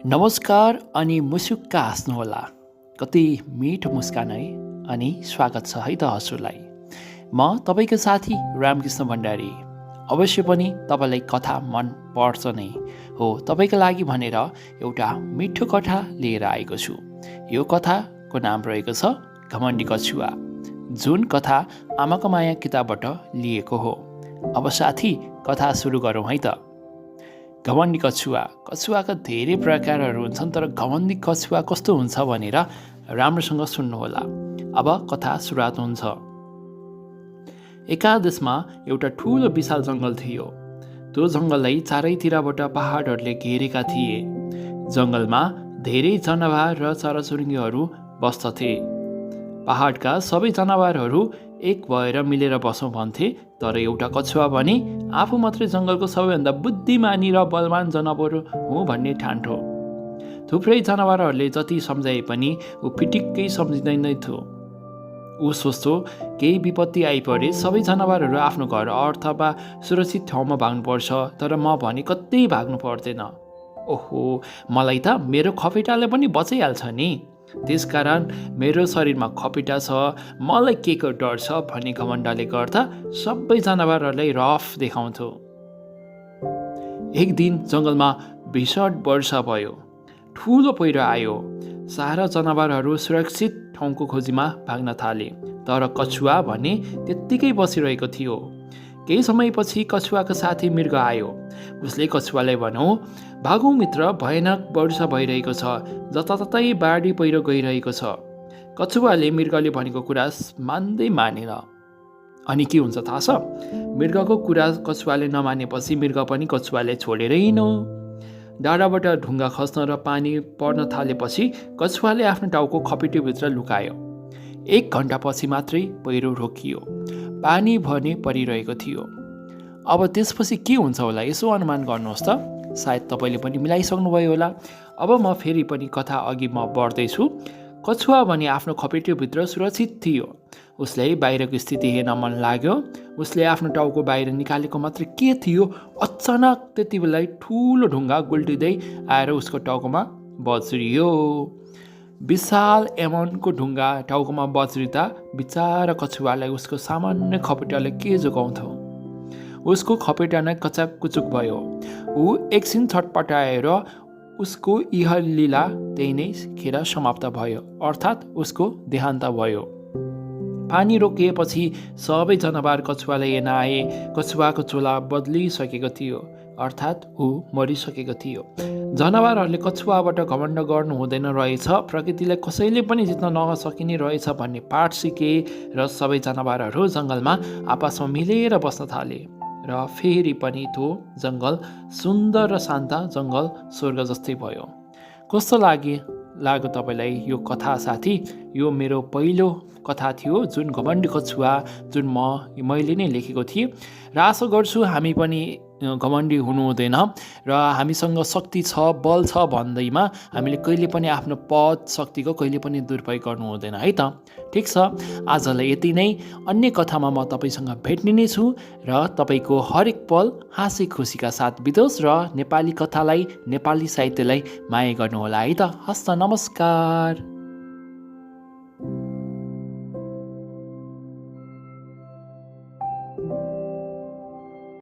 नमस्कार अनि मुसुक्क हाँस्नुहोला। कति मिठो मुस्कान है। अनि स्वागत छ है त हजुरलाई। म तपाईँको साथी रामकृष्ण भण्डारी। अवश्य पनि तपाईँलाई कथा मन पर्छ नै हो, तपाईँको लागि भनेर एउटा मिठो कथा लिएर आएको छु। यो कथाको नाम रहेको छ घमण्डी कछुवा, जुन कथा आमाको माया किताबबाट लिएको हो। अब साथी, कथा सुरु गरौँ है त। घमण्डी कछुवा। कछुवाका धेरै प्रकारहरू हुन्छन्, तर घमण्डी कछुवा कस्तो हुन्छ भनेर राम्रोसँग सुन्नुहोला। अब कथा सुरुवात हुन्छ। एकादेशमा एउटा ठुलो विशाल जङ्गल थियो। त्यो जङ्गललाई चारैतिरबाट पहाडहरूले घेरेका थिए। जङ्गलमा धेरै जनावर र चराचुरुङ्गीहरू बस्दथे। पहाडका सबै जनावरहरू एक भएर मिलेर बसौँ भन्थे, तर एउटा कछुवा भने आफू मात्रै जङ्गलको सबैभन्दा बुद्धिमानी र बलवान जनावर हो भन्ने ठान्थ्यो। थुप्रै जनावरहरूले जति सम्झाए पनि ऊ फिटिक्कै सम्झिँदैन थियो। ऊ सोच्थ्यो, केही विपत्ति आइपरे सबै जनावरहरू आफ्नो घर अथवा सुरक्षित ठाउँमा भाग्नुपर्छ, तर म भने कतै भाग्नु पर्दैन। ओहो, मलाई त मेरो खपेटाले पनि बचाइहाल्छ नि। त्यसकारण मेरो शरीरमा खपेटा छ, मलाई के को डर छ भन्ने घमण्डले गर्दा सबै जनावरहरूलाई रफ देखाउँथ्यो। एक दिन जङ्गलमा भीषण वर्षा भयो। ठुलो पहिरो आयो। सारा जनावरहरू सुरक्षित ठाउँको खोजीमा भाग्न थाले, तर कछुवा भने त्यत्तिकै बसिरहेको थियो। केही समयपछि कछुवाको साथी मृग आयो। उसले कछुवालाई भन्यो, भागौँ मित्र, भयानक वर्षा भइरहेको छ, जताततै बाढी पहिरो गइरहेको छ। कछुवाले मृगले भनेको कुरा मान्दै मानेन। अनि के हुन्छ थाहा छ? मृगको कुरा कछुवाले नमानेपछि मृग पनि कछुवाले छोडेर हिँड्यो। डाँडाबाट ढुङ्गा खस्न र पानी पर्न थालेपछि कछुवाले आफ्नो टाउको खपेटीभित्र लुकायो। 1 घन्टापछि मात्रै पहिरो रोकियो। पानी भने परिरहेको थियो। अब त्यसपछि के हुन्छ होला, यसो अनुमान गर्नुहोस् त। सायद तपाईँले पनि मिलाइसक्नुभयो होला। अब म फेरि पनि कथा अघि बढ्दैछु। कछुवा भने आफ्नो खपेटीभित्र सुरक्षित थियो। उसलाई बाहिरको स्थिति हेर्न मन लाग्यो। उसले आफ्नो टाउको बाहिर निकालेको मात्र के थियो, अचानक त्यति बेला ठुलो ढुङ्गा गुल्टिँदै आएर उसको टाउकोमा बज्रियो। विशाल एमनको ढुङ्गा टाउकोमा बज्रिँदा बिचारा कछुवालाई उसको सामान्य खपेटाले के जोगाउँथ्यो। उसको खपेटा नै कचाक कुचुक भयो। ऊ एकछिन छटपटाएर उसको इह लीला त्यही नै खेर समाप्त भयो, अर्थात् उसको देहान्त भयो। पानी रोकिएपछि सबै जनावर कछुवालाई हेर्न आए। कछुवाको चोला बदलिसकेको थियो, अर्थात् ऊ मरिसकेको थियो। जनावरहरूले कछुवाबाट घमण्ड गर्नु हुँदैन रहेछ, प्रकृतिलाई कसैले पनि जित्न नसकिने रहेछ भन्ने पाठ सिके र सबै जनावरहरू जङ्गलमा आपसमा मिलेर बस्न थाले। र फेरि पनि त्यो जङ्गल सुन्दर र शान्त जङ्गल स्वर्ग जस्तै भयो। कस्तो लाग्यो तपाईँलाई यो कथा साथी? यो मेरो पहिलो कथा थियो, जुन घमण्डी कछुवा, जुन मैले नै लेखेको थिएँ। र आशा गर्छु हामी पनि घमण्डी हुनु हुँदैन र हामीसँग शक्ति छ, बल छ भन्दैमा हामीले कहिले पनि आफ्नो पद शक्तिको कहिले पनि दुरुपयोग गर्नु हुँदैन है त। ठिक छ, आजलाई यति नै। अन्य कथामा म तपाईँसँग भेट्ने नै छु र तपाईँको हरेक पल हाँसी खुसीका साथ बितोस् र नेपाली कथालाई, नेपाली साहित्यलाई माया गर्नुहोला है त। हस्त, नमस्कार।